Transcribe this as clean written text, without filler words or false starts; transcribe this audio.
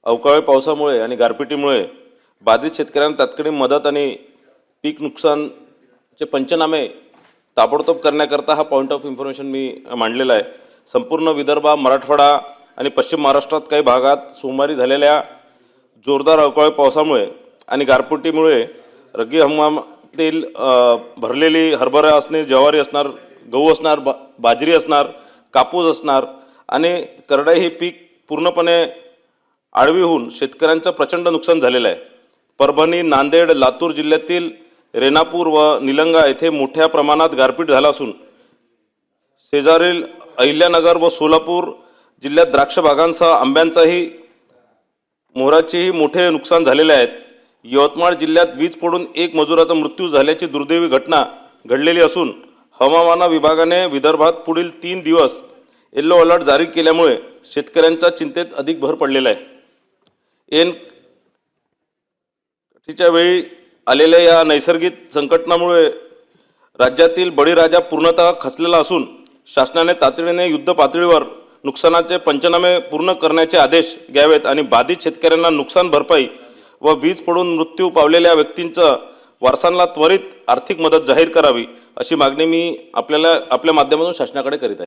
अवकाळी पावसामुळे आणि गारपिटीमुळे बाधित शेतकऱ्यांना तात्काळ मदत आणि पीक नुकसानचे पंचनामे ताबडतोब करण्याकरता हा पॉईंट ऑफ इन्फॉर्मेशन मी मांडलेला आहे। संपूर्ण विदर्भ, मराठवाडा आणि पश्चिम महाराष्ट्रात काही भागात सोमवारी झालेल्या जोरदार अवकाळी पावसामुळे आणि गारपिटीमुळे रब्बी हंगामातील भरलेली हरभरा असणे, ज्वारी असणार, गहू असणार, बाजरी असणार, कापूस असणार आणि करडई हे पीक पूर्णपणे आडवी होऊन शेतकऱ्यांचं प्रचंड नुकसान झालेलं आहे। परभणी, नांदेड, लातूर जिल्ह्यातील रेणापूर व निलंगा येथे मोठ्या प्रमाणात गारपीट झाला असून शेजारील अहिल्यानगर व सोलापूर जिल्ह्यात द्राक्ष बागांसह आंब्यांचाही मोहराचेही मोठे नुकसान झालेले आहेत। यवतमाळ जिल्ह्यात वीज पडून एक मजुराचा मृत्यू झाल्याची दुर्दैवी घटना घडलेली असून हवामान विभागाने विदर्भात पुढील 3 दिवस येलो अलर्ट जारी केल्यामुळे शेतकऱ्यांच्या चिंतेत अधिक भर पडलेला आहे। च्या वेळी आलेल्या या नैसर्गिक संकटामुळे राज्यातील बळीराजा पूर्णतः खचलेला असून शासनाने तातडीने युद्ध पातळीवर नुकसानाचे पंचनामे पूर्ण करण्याचे आदेश द्यावेत आणि बाधित शेतकऱ्यांना नुकसान भरपाई व वीज पडून मृत्यू पावलेल्या व्यक्तींच्या वारसांना त्वरित आर्थिक मदत जाहीर करावी अशी मागणी मी आपल्या माध्यमातून शासनाकडे करीत आहे।